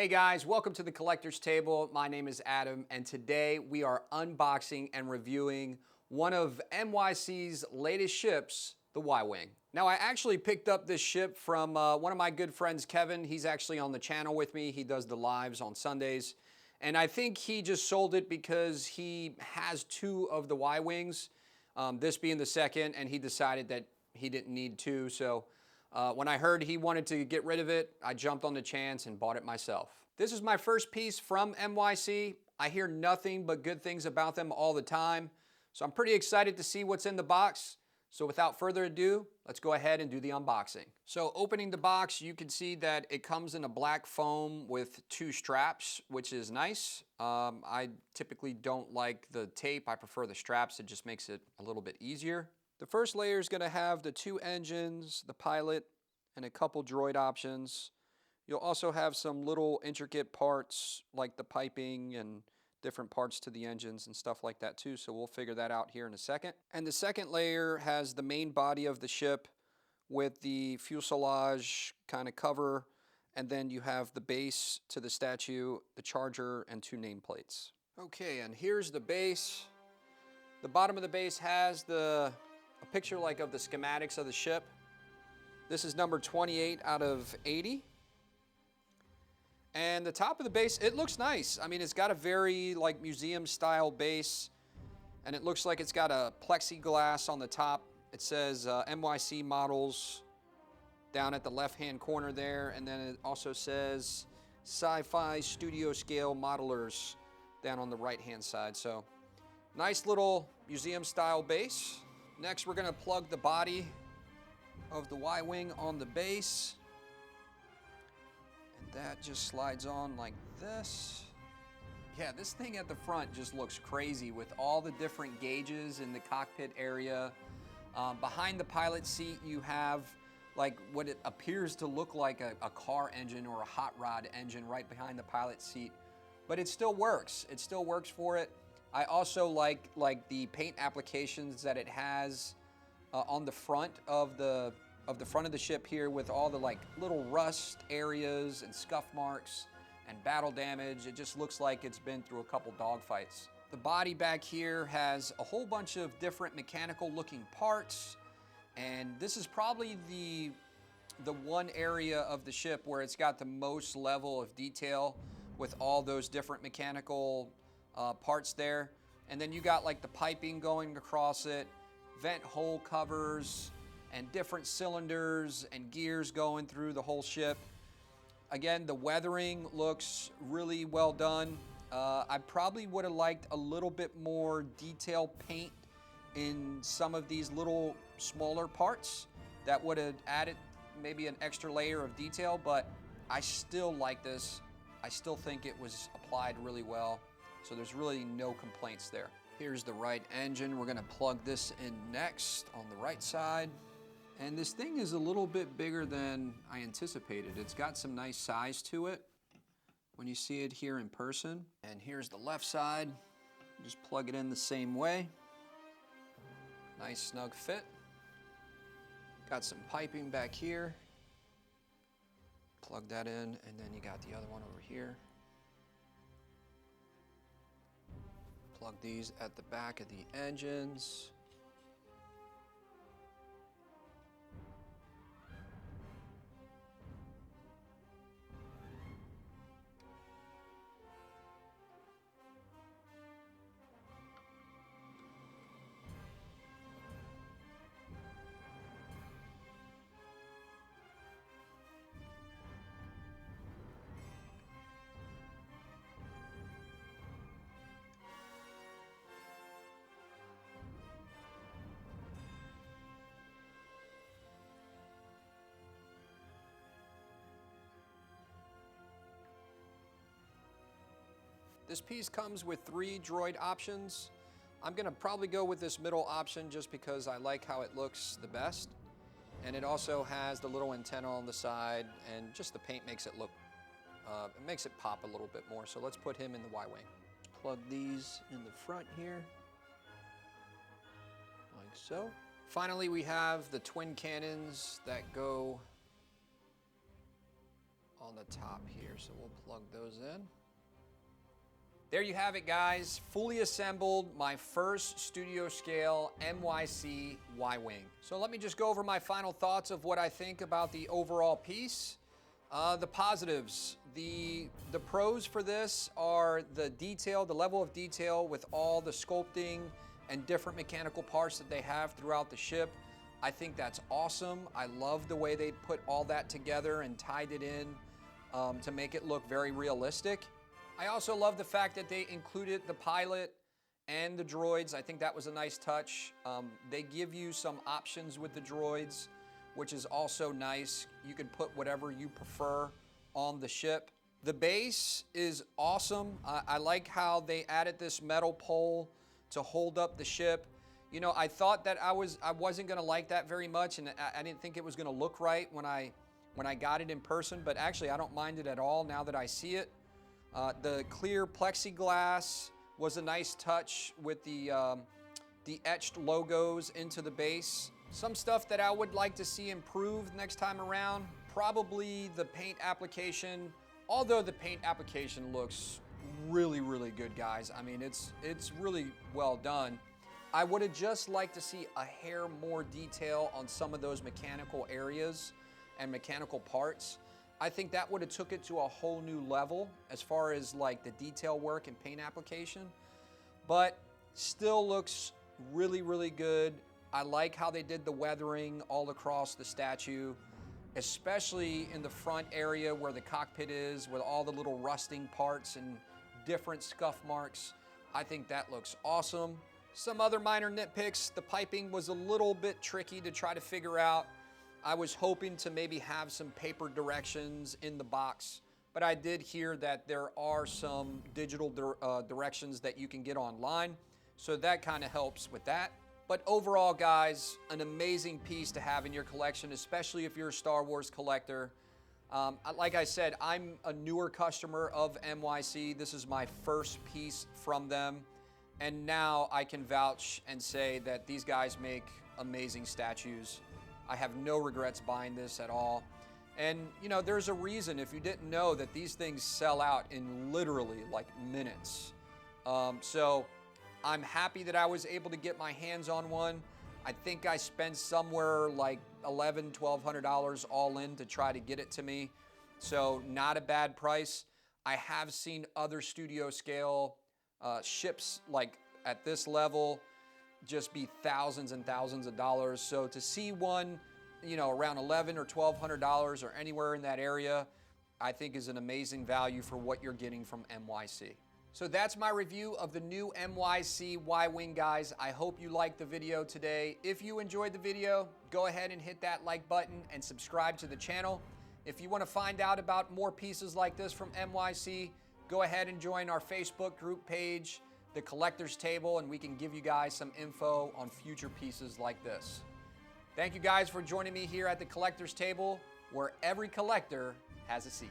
Hey guys, welcome to the Collector's Table. My name is Adam, and today we are unboxing and reviewing one of MYC's latest ships, the Y-Wing. Now, I actually picked up this ship from one of my good friends, Kevin. He's actually on the channel with me. He does the lives on Sundays. And I think he just sold it because he has two of the Y-Wings, this being the second, and he decided that he didn't need two. So when I heard he wanted to get rid of it, I jumped on the chance and bought it myself. This is my first piece from MYC. I hear nothing but good things about them all the time, so I'm pretty excited to see what's in the box. So without further ado, let's go ahead and do the unboxing. So opening the box, you can see that it comes in a black foam with two straps, which is nice. I typically don't like the tape. I prefer the straps. It just makes it a little bit easier. The first layer is going to have the two engines, the pilot, and a couple droid options. You'll also have some little intricate parts like the piping and different parts to the engines and stuff like that too, so we'll figure that out here in a second. And the second layer has the main body of the ship with the fuselage kind of cover, and then you have the base to the statue, the charger, and two nameplates. Okay, and here's the base. The bottom of the base has a picture like of the schematics of the ship. This is number 28 out of 80. And the top of the base, it looks nice. I mean, it's got a very like museum style base, and it looks like it's got a plexiglass on the top. It says MYC models down at the left-hand corner there, and then it also says Sci-Fi Studio Scale Modelers down on the right-hand side. So nice little museum style base. Next, we're gonna plug the body of the Y-Wing on the base. That just slides on like this. Yeah, this thing at the front just looks crazy with all the different gauges in the cockpit area. Behind the pilot seat, you have like what it appears to look like a car engine or a hot rod engine right behind the pilot seat, but it still works. It still works for it. I also like the paint applications that it has on the front of the front of the ship here, with all the like little rust areas and scuff marks and battle damage. It just looks like it's been through a couple dogfights. The body back here has a whole bunch of different mechanical looking parts, and this is probably the one area of the ship where it's got the most level of detail with all those different mechanical parts there. And then you got like the piping going across it, vent hole covers, and different cylinders and gears going through the whole ship. Again, the weathering looks really well done. I probably would have liked a little bit more detailed paint in some of these little smaller parts. That would have added maybe an extra layer of detail, but I still like this. I still think it was applied really well, so there's really no complaints there. Here's the right engine. We're gonna plug this in next on the right side. And this thing is a little bit bigger than I anticipated. It's got some nice size to it when you see it here in person. And here's the left side. Just plug it in the same way. Nice snug fit. Got some piping back here. Plug that in, and then you got the other one over here. Plug these at the back of the engines. This piece comes with 3 droid options. I'm gonna probably go with this middle option just because I like how it looks the best. And it also has the little antenna on the side, and just the paint makes it look, it makes it pop a little bit more. So let's put him in the Y-Wing. Plug these in the front here, like so. Finally, we have the twin cannons that go on the top here, so we'll plug those in. There you have it, guys. Fully assembled, my first studio scale MYC Y-Wing. So let me just go over my final thoughts of what I think about the overall piece. The positives. The pros for this are the detail, the level of detail with all the sculpting and different mechanical parts that they have throughout the ship. I think that's awesome. I love the way they put all that together and tied it in to make it look very realistic. I also love the fact that they included the pilot and the droids. I think that was a nice touch. They give you some options with the droids, which is also nice. You can put whatever you prefer on the ship. The base is awesome. I like how they added this metal pole to hold up the ship. You know, I thought that I wasn't gonna like that very much, and I didn't think it was gonna look right when I got it in person, but actually I don't mind it at all now that I see it. The clear plexiglass was a nice touch with the etched logos into the base. Some stuff that I would like to see improved next time around, probably the paint application, although the paint application looks really, really good, guys. I mean, it's really well done. I would have just liked to see a hair more detail on some of those mechanical areas and mechanical parts. I think that would have took it to a whole new level as far as like the detail work and paint application, but still looks really, really good. I like how they did the weathering all across the statue, especially in the front area where the cockpit is with all the little rusting parts and different scuff marks. I think that looks awesome. Some other minor nitpicks, the piping was a little bit tricky to try to figure out. I was hoping to maybe have some paper directions in the box, but I did hear that there are some digital directions that you can get online, so that kind of helps with that. But overall, guys, an amazing piece to have in your collection, especially if you're a Star Wars collector. Like I said, I'm a newer customer of MYC. This is my first piece from them, and now I can vouch and say that these guys make amazing statues. I have no regrets buying this at all. And you know, there's a reason, if you didn't know, that these things sell out in literally like minutes. So I'm happy that I was able to get my hands on one. I think I spent somewhere like $1,100, $1,200 all in to try to get it to me. So not a bad price. I have seen other studio scale ships like at this level just be thousands and thousands of dollars. So to see one, you know, around $1,100 or $1,200 or anywhere in that area, I think is an amazing value for what you're getting from MYC. So that's my review of the new MYC Y-Wing, guys. I hope you liked the video today. If you enjoyed the video, go ahead and hit that like button and subscribe to the channel. If you want to find out about more pieces like this from MYC, go ahead and join our Facebook group page, The Collector's Table, and we can give you guys some info on future pieces like this. Thank you guys for joining me here at The Collector's Table, where every collector has a seat.